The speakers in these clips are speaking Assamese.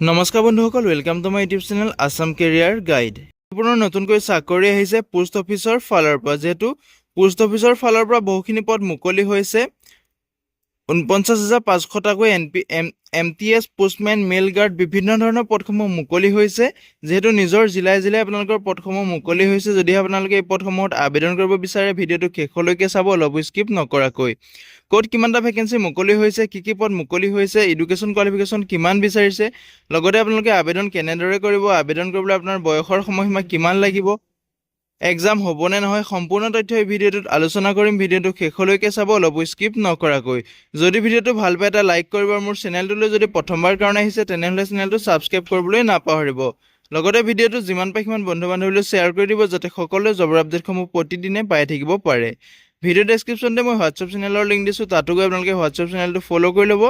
নমস্কাৰ বন্ধুসকল, welcome to my YouTube channel Assam career guide. পুনৰ নতুনকৈ চাকৰি আহিছে পোষ্ট অফিচৰ ফালৰ পৰা। যেহেতু পোষ্ট অফিচৰ ফালৰ পৰা বহুখিনি পদ মুকলি হৈছে। 49,500টাকৈ MTS পোষ্টমেন মেইল গাৰ্ড বিভিন্ন ধৰণৰ পদসমূহ মুকলি হৈছে। যেহেতু নিজৰ জিলাই জিলাই আপোনালোকৰ পদসমূহ মুকলি হৈছে, যদি আপোনালোকে এই পদসমূহত আবেদন কৰিব বিচাৰে ভিডিঅ'টো শেষলৈকে চাব, অলপ স্কিপ নকৰাকৈ। ক'ত কিমানটা ভেকেঞ্চি মুকলি হৈছে, কি পদ মুকলি হৈছে, এডুকেশ্যন কোৱালিফিকেশ্যন কিমান বিচাৰিছে, লগতে আপোনালোকে আবেদন কেনেদৰে কৰিব, আবেদন কৰিবলৈ আপোনাৰ বয়সৰ সময়সীমা কিমান লাগিব, এক্সাম হ'বনে নহয়, সম্পূৰ্ণ তথ্য এই ভিডিঅ'টোত আলোচনা কৰিম। ভিডিঅ'টো শেষলৈকে চাব, অলপ স্কিপ নকৰাকৈ। যদি ভিডিঅ'টো ভাল পায় এটা লাইক কৰিব আৰু মোৰ চেনেলটোলৈ যদি প্ৰথমবাৰ কাৰণে আহিছে তেনেহ'লে চেনেলটো ছাবস্ক্ৰাইব কৰিবলৈ নাপাহৰিব। লগতে ভিডিঅ'টো যিমান পাৰে সিমান বন্ধু বান্ধৱীলৈ শ্বেয়াৰ কৰি দিব, যাতে সকলোৱে জবৰ আপডেটসমূহ প্ৰতিদিনে পাই থাকিব পাৰে। ভিডিঅ' ডেছক্ৰিপশ্যনতে মই হোৱাটছআপ চেনেলৰ লিংক দিছোঁ, তাতো গৈ আপোনালোকে হোৱাটছআপ চেনেলটো ফ'ল' কৰি ল'ব,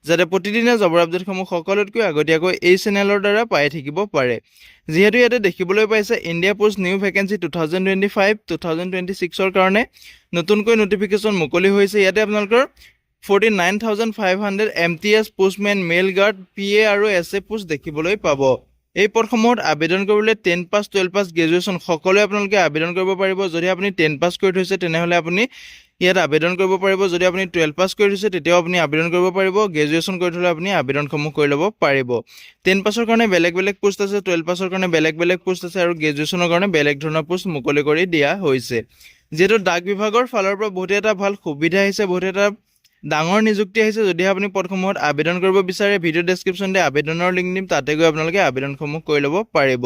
যাতে প্ৰতিদিনে জবৰ আপডেটসমূহ সকলোতকৈ আগতীয়াকৈ এই চেনেলৰ দ্বাৰা পাই থাকিব পাৰে। যিহেতু ইয়াতে দেখিবলৈ পাইছে ইণ্ডিয়া পোষ্ট নিউ ভেকেঞ্চি 2025-2026ৰ কাৰণে নতুনকৈ নটিফিকেশ্যন মুকলি হৈছে। ইয়াতে আপোনালোকৰ 49,500 MTS postmen mail guard PA আৰু SA পোষ্ট দেখিবলৈ পাব। এই পদসমূহত আবেদন কৰিবলৈ 10 পাছ 12 পাছ গ্ৰেজুৱেশ্যন সকলোৱে আপোনালোকে আবেদন কৰিব পাৰিব। যদি আপুনি 10 পাছ কৰি থৈছে তেনেহ'লে আপুনি ইয়াত আবেদন কৰিব পাৰিব। যদি আপুনি 12 পাছ কৰি থৈছে তেতিয়াও আপুনি আবেদন কৰিব পাৰিব। গ্ৰেজুৱেশ্যন কৰি থ'লে আপুনি আবেদনসমূহ কৰি ল'ব পাৰিব। 10 পাছৰ কাৰণে বেলেগ বেলেগ পোষ্ট আছে, 12 পাছৰ কাৰণে বেলেগ বেলেগ পোষ্ট আছে আৰু গ্ৰেজুৱেশ্যনৰ কাৰণে বেলেগ ধৰণৰ পোষ্ট মুকলি কৰি দিয়া হৈছে। যিহেতু ডাক বিভাগৰ ফালৰ পৰা বহুতে এটা ভাল সুবিধা আহিছে, বহুতে এটা ডাঙৰ নিযুক্তি আহিছে। যদিহে আপুনি পদসমূহত আবেদন কৰিব বিচাৰে ভিডিঅ' ডেছক্ৰিপশ্যনতে আবেদনৰ লিংক দিম, তাতে গৈ আপোনালোকে আবেদনসমূহ কৰি ল'ব পাৰিব।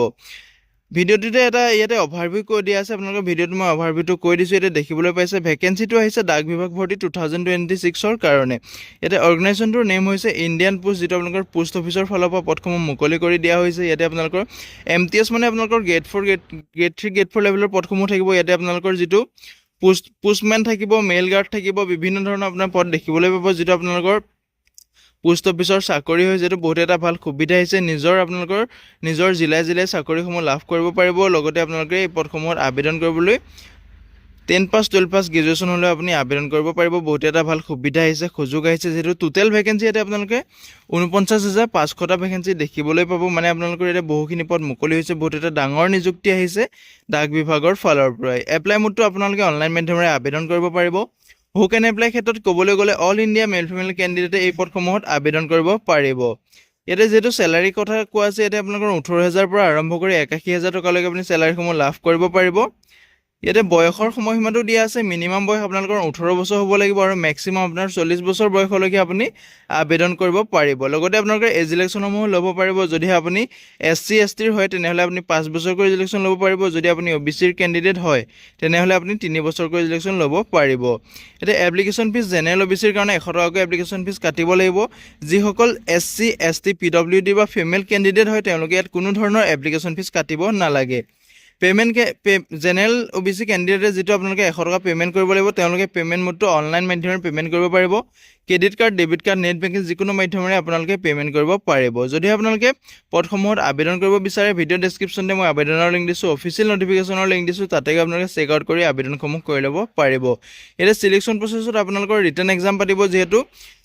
ভিডিঅ'টোতে ইয়াতে অভাৰভিউ কৈ দিয়া আছে, আপোনালোকৰ ভিডিঅ'টো মই অভাৰভিউটো কৈ দিছোঁ। ইয়াতে দেখিবলৈ পাইছে ভেকেঞ্চিটো আহিছে ডাক বিভাগ ভৰ্তি 2026ৰ কাৰণে। ইয়াতে অৰ্গেনাইজেশ্যনটোৰ নেম হৈছে ইণ্ডিয়ান পোষ্ট, যিটো আপোনালোকৰ পোষ্ট অফিচৰ ফালৰ পৰা পদসমূহ মুকলি কৰি দিয়া হৈছে। ইয়াতে আপোনালোকৰ MTS মানে আপোনালোকৰ গ্ৰেড 4 গ্ৰেড 3 গ্ৰেড 4 লেভেলৰ পদসমূহ থাকিব। ইয়াতে আপোনালোকৰ যিটো পোষ্টমেন থাকিব, মেইল গাৰ্ড থাকিব, বিভিন্ন ধৰণৰ আপোনাৰ পদ দেখিবলৈ পাব, যিটো আপোনালোকৰ পোষ্ট অফিচৰ চাকৰি হয়। যিহেতু বহুত এটা ভাল সুবিধা আহিছে, আপোনালোকৰ নিজৰ জিলাই জিলাই চাকৰিসমূহ লাভ কৰিব পাৰিব। লগতে আপোনালোকে এই পদসমূহত আবেদন কৰিবলৈ 10 পাছ 12 পাছ গ্ৰেজুৱেশ্যন হ'লেও আপুনি আবেদন কৰিব পাৰিব। বহুত এটা ভাল সুবিধা আহিছে, সুযোগ আহিছে। যিহেতু টোটেল ভেকেঞ্চি ইয়াতে আপোনালোকে 49,500টা ভেকেঞ্চি দেখিবলৈ পাব। মানে আপোনালোকৰ ইয়াতে বহুখিনি পদ মুকলি হৈছে, বহুত এটা ডাঙৰ নিযুক্তি আহিছে ডাক বিভাগৰ ফালৰ পৰাই। এপ্লাই মোডটো আপোনালোকে অনলাইন মাধ্যমেৰে আবেদন কৰিব পাৰিব। হু কেন এপ্লাই ক্ষেত্ৰত ক'বলৈ গ'লে অল ইণ্ডিয়া মেল ফিমেল কেণ্ডিডেটে এই পদসমূহত আবেদন কৰিব পাৰিব। ইয়াতে যিহেতু চেলাৰীৰ কথা কোৱা আছে, ইয়াতে আপোনালোকৰ 18,000 পৰা আৰম্ভ কৰি 81,000 টকালৈকে আপুনি চেলাৰীসমূহ লাভ কৰিব পাৰিব। ইয়াতে বয়সৰ সময়সীমাটো দিয়া আছে, মিনিমাম বয়স আপোনালোকৰ 18 বছৰ হ'ব লাগিব আৰু মেক্সিমাম আপোনাৰ 40 বছৰ বয়সলৈকে আপুনি আবেদন কৰিব পাৰিব। লগতে আপোনালোকে এজ ইলেকশ্যনসমূহ ল'ব পাৰিব। যদিহে আপুনি SC STৰ হয় তেনেহ'লে আপুনি 5 বছৰকৈ ইলেকশ্যন ল'ব পাৰিব। যদি আপুনি OBCৰ কেণ্ডিডেট হয় তেনেহ'লে আপুনি 3 বছৰকৈ ইলেকশ্যন ল'ব পাৰিব। এতিয়া এপ্লিকেশ্যন ফিজ জেনেৰেল OBCৰ কাৰণে 100 টকাকৈ এপ্লিকেশ্যন ফিজ কাটিব লাগিব। যিসকল SC ST PWD বা ফিমেল কেণ্ডিডেট হয় তেওঁলোকে ইয়াত কোনো ধৰণৰ এপ্লিকেশ্যন ফিজ কাটিব নালাগে। জেনেৰেল OBC কেণ্ডিডেটে যিটো আপোনালোকে 100 টকা পে'মেণ্ট কৰিব লাগিব, তেওঁলোকে পে'মেণ্ট মোডটো অনলাইন মাধ্যমেৰে পে'মেণ্ট কৰিব পাৰিব। Credit card, debit card, net banking যিকোনো মাধ্যমেৰে আপোনালোকে পে'মেণ্ট কৰিব পাৰিব। যদি আপোনালোকে পদসমূহত আবেদন কৰিব বিচাৰে ভিডিঅ' ডেছক্ৰিপশ্যনতে মই আবেদনৰ লিংক দিছোঁ, অফিচিয়েল নটিফিকেশ্যনৰ লিংক দিছোঁ, তাতে আপোনালোকে চেক আউট কৰি আবেদনসমূহ কৰি ল'ব পাৰিব। এতিয়া চিলেকশ্যন প্ৰচেছত আপোনালোকৰ ৰিটেন এক্সাম পাতিব। যিহেতু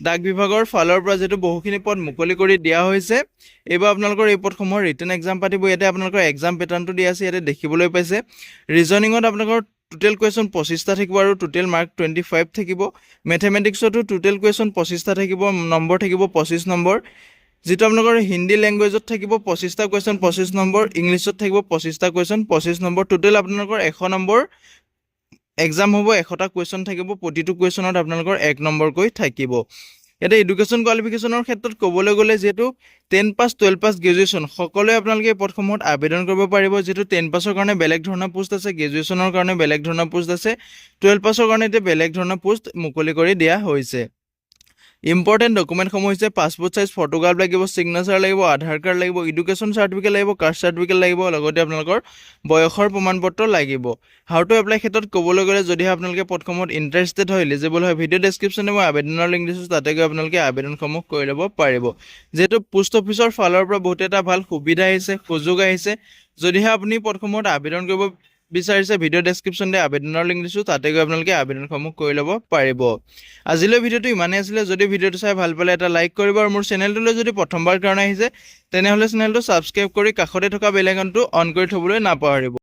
ডাক বিভাগৰ ফালৰ পৰা যিহেতু বহুখিনি পদ মুকলি কৰি দিয়া হৈছে, এইবাৰ আপোনালোকৰ এই পদসমূহৰ ৰিটেন এক্সাম পাতিব। ইয়াতে আপোনালোকৰ এক্সাম পেটাৰ্ণটো দিয়া আছে, ইয়াতে দেখিবলৈ পাইছে। ৰিজনিঙত আপোনালোকৰ টোটেল কুৱেশ্যন 25টা থাকিব আৰু টোটেল মাৰ্ক 25 থাকিব। মেথমেটিক্সতো টোটেল কুৱেশ্যন 25টা থাকিব, নম্বৰ থাকিব 25 নম্বৰ। যিটো আপোনালোকৰ হিন্দী লেংগুৱেজত থাকিব 25টা কুৱেশ্যন 25 নম্বৰ, ইংলিছত থাকিব 25টা কুৱেশ্যন 25 নম্বৰ। টোটেল আপোনালোকৰ 100 নম্বৰ এক্সাম হ'ব, 100টা কুৱেশ্যন থাকিব, প্ৰতিটো কুৱেশ্যনত আপোনালোকৰ 1 নম্বৰকৈ থাকিব। ইয়াতে এডুকেশ্যন কোৱালিফিকেশ্যনৰ ক্ষেত্ৰত ক'বলৈ গ'লে যিহেতু 10 পাছ 12 পাছ গ্ৰেজুৱেশ্যন সকলোৱে আপোনালোকে এই পদসমূহত আবেদন কৰিব পাৰিব। যিহেতু 10 পাছৰ কাৰণে বেলেগ ধৰণৰ পোষ্ট আছে, গ্ৰেজুৱেশ্যনৰ কাৰণে বেলেগ ধৰণৰ পোষ্ট আছে, 12 পাছৰ কাৰণে এতিয়া বেলেগ ধৰণৰ পোষ্ট মুকলি কৰি দিয়া হৈছে। ইম্পৰ্টেণ্ট ডকুমেণ্টসমূহ হৈছে পাছপোৰ্ট চাইজ ফটোগ্ৰাফ লাগিব, ছিগনেচাৰ লাগিব, আধাৰ কাৰ্ড লাগিব, এডুকেশ্যন চাৰ্টিফিকেট লাগিব, কাষ্ট চাৰ্টিফিকেট লাগিব, লগতে আপোনালোকৰ বয়সৰ প্ৰমাণপত্ৰ লাগিব। হাউ টু এপ্লাই ক্ষেত্ৰত ক'বলৈ গ'লে যদিহে আপোনালোকে পদসমূহত ইণ্টাৰেষ্টেড হয়, এলিজিবল হয়, ভিডিঅ' ডেছক্ৰিপশ্যনে মই আবেদনৰ লিংক দিছোঁ, তাতে গৈ আপোনালোকে আবেদনসমূহ কৰি ল'ব পাৰিব। যিহেতু পোষ্ট অফিচৰ ফালৰ পৰা বহুত এটা ভাল সুবিধা আহিছে, সুযোগ আহিছে। যদিহে আপুনি পদসমূহত আবেদন কৰিব বিচাৰিছে ভিডিঅ' ডেছক্ৰিপশ্যনতে আবেদনৰ লিংক দিছোঁ, তাতে গৈ আপোনালোকে আবেদনসমূহ কৰি ল'ব পাৰিব। আজিলৈ ভিডিঅ'টো ইমানেই আছিলে। যদি ভিডিঅ'টো চাই ভাল পালে এটা লাইক কৰিব আৰু মোৰ চেনেলটোলৈ যদি প্ৰথমবাৰ কাৰণে আহিছে তেনেহ'লে চেনেলটো ছাবস্ক্ৰাইব কৰি কাষতে থকা বেল আইকনটো অন কৰি থ'বলৈ নাপাহৰিব।